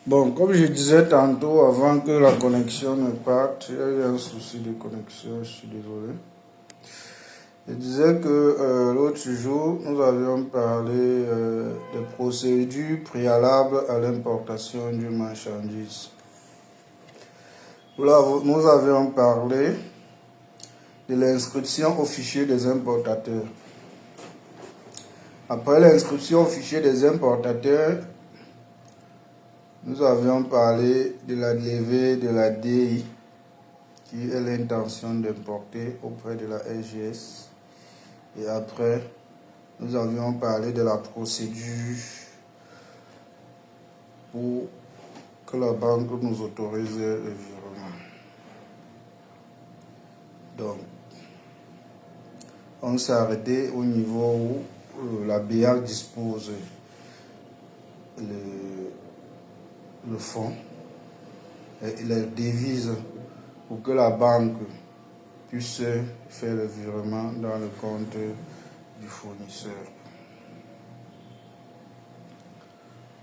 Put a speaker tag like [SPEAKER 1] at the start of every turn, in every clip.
[SPEAKER 1] Bon, comme je disais tantôt, avant que la connexion ne parte, il y a eu un souci de connexion, je suis désolé. Je disais que l'autre jour, nous avions parlé des procédures préalables à l'importation d'une marchandise. Nous avions parlé de l'inscription au fichier des importateurs. Après l'inscription au fichier des importateurs, nous avions parlé de la levée de la DI, qui est l'intention d'importer auprès de la SGS. Et après, nous avions parlé de la procédure pour que la banque nous autorise le virement. Donc, on s'est arrêté au niveau où la BIAC dispose le fonds et les devises pour que la banque puisse faire le virement dans le compte du fournisseur.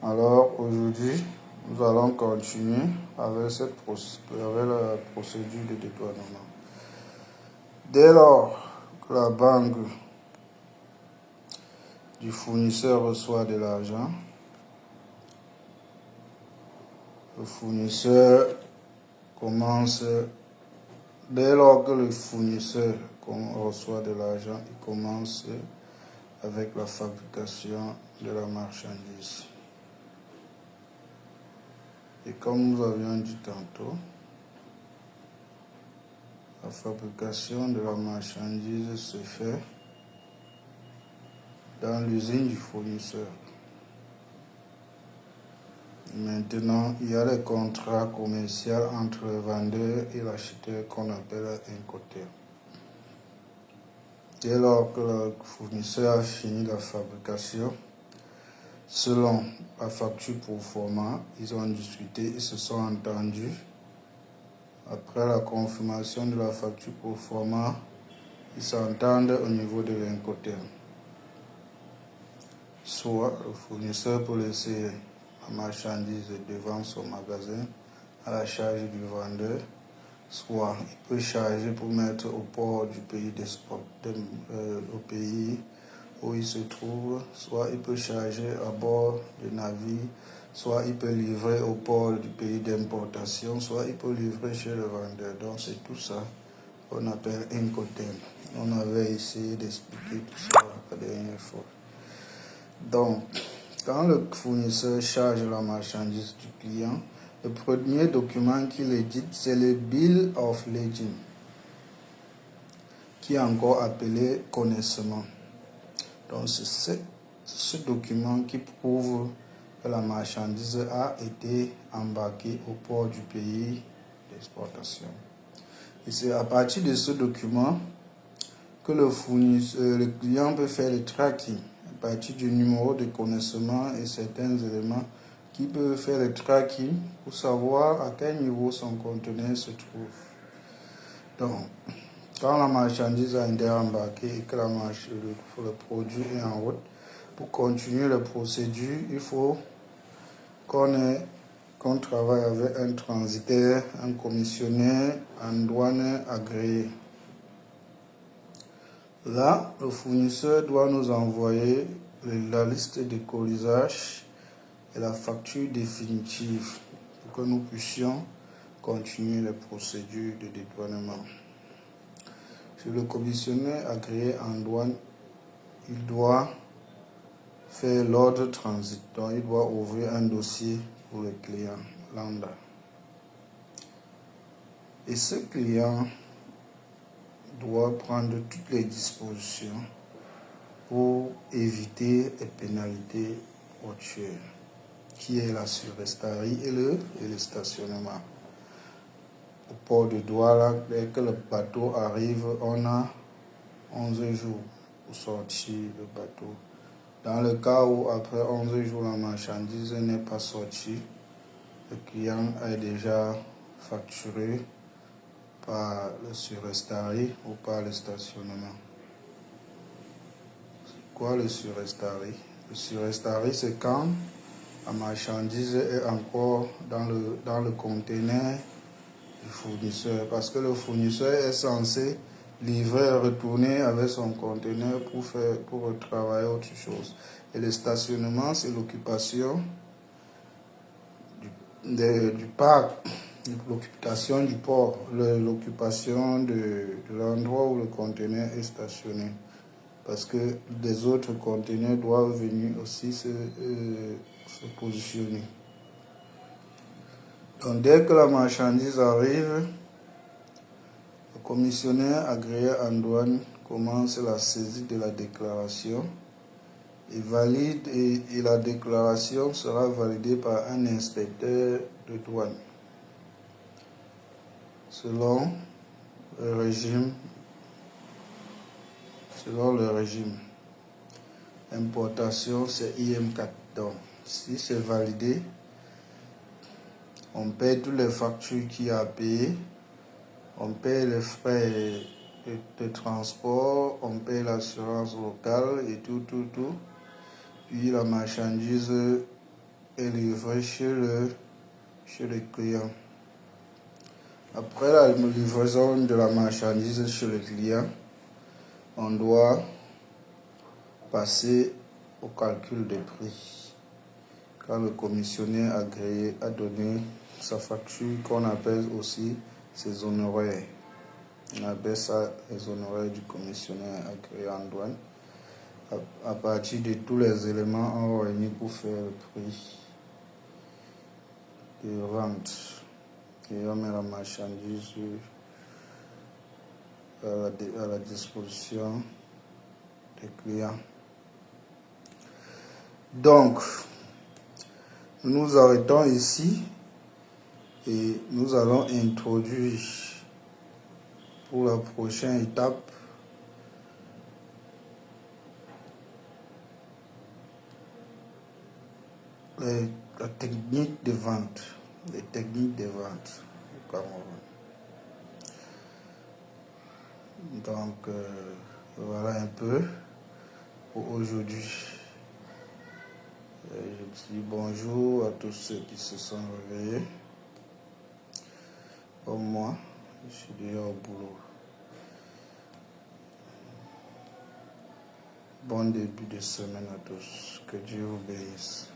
[SPEAKER 1] Alors aujourd'hui, nous allons continuer avec la procédure de dédouanement. Dès lors que la banque du fournisseur reçoit de l'argent, le fournisseur commence, dès lors que le fournisseur reçoit de l'argent, il commence avec la fabrication de la marchandise. Et comme nous avions dit tantôt, la fabrication de la marchandise se fait dans l'usine du fournisseur. Maintenant, il y a les contrats commerciaux entre le vendeur et l'acheteur qu'on appelle un coteur. Dès lors que le fournisseur a fini la fabrication, selon la facture pour format, ils ont discuté, ils se sont entendus. Après la confirmation de la facture pour format, ils s'entendent au niveau de l'incoterm. Soit le fournisseur peut laisser la marchandise devant son magasin à la charge du vendeur, soit il peut charger pour mettre au port du pays d'export, au pays où il se trouve, soit il peut charger à bord du navire, soit il peut livrer au port du pays d'importation, soit il peut livrer chez le vendeur. Donc c'est tout ça qu'on appelle Incoterm. On avait essayé d'expliquer tout ça la dernière fois. Donc, quand le fournisseur charge la marchandise du client, le premier document qu'il édite, c'est le Bill of Lading, qui est encore appelé connaissement. Donc, c'est ce document qui prouve que la marchandise a été embarquée au port du pays d'exportation. Et c'est à partir de ce document que le client peut faire le tracking, à partir du numéro de connaissement et certains éléments qui peuvent faire le tracking pour savoir à quel niveau son conteneur se trouve. Donc, quand la marchandise a été embarquée et que le produit est en route, pour continuer la procédure, il faut qu'on travaille avec un transitaire, un commissionnaire en douane agréé. Là, le fournisseur doit nous envoyer la liste de colisage et la facture définitive pour que nous puissions continuer les procédures de dédouanement. Si le commissionnaire agréé en douane, il doit faire l'ordre transit, donc il doit ouvrir un dossier pour le client lambda. Et ce client doit prendre toutes les dispositions pour éviter les pénalités portuaires, qui est la surestarie et le stationnement. Au port de Douala, dès que le bateau arrive, on a 11 jours pour sortir le bateau. Dans le cas où après 11 jours la marchandise n'est pas sortie, le client est déjà facturé par le surestarie ou par le stationnement. C'est quoi le surestarie? Le surestarie, c'est quand La marchandise est encore dans le conteneur du fournisseur, parce que le fournisseur est censé livrer et retourner avec son conteneur pour travailler autre chose. Et le stationnement, c'est l'occupation du parc, l'occupation du port, l'occupation de l'endroit où le conteneur est stationné. Parce que des autres conteneurs doivent venir aussi se positionner. Donc dès que la marchandise arrive, le commissionnaire agréé en douane commence la saisie de la déclaration et valide et la déclaration sera validée par un inspecteur de douane selon le régime. Importation, c'est IM4. Donc, si c'est validé, on paie toutes les factures qu'il y a à payer, on paie les frais de transport, on paie l'assurance locale et tout. Puis la marchandise est livrée chez le client. Après la livraison de la marchandise chez le client, on doit passer au calcul des prix. Quand le commissionnaire agréé a donné sa facture, qu'on appelle aussi ses honoraires. On appelle ça les honoraires du commissionnaire agréé en douane. À partir de tous les éléments réunis pour faire le prix de vente. Et on met la marchandise à la disposition des clients. Donc, nous nous arrêtons ici et nous allons introduire pour la prochaine étape la technique de vente, les techniques de vente au Cameroun. Donc, voilà un peu pour aujourd'hui. Je dis bonjour à tous ceux qui se sont réveillés. Comme moi, je suis déjà au boulot. Bon début de semaine à tous. Que Dieu vous bénisse.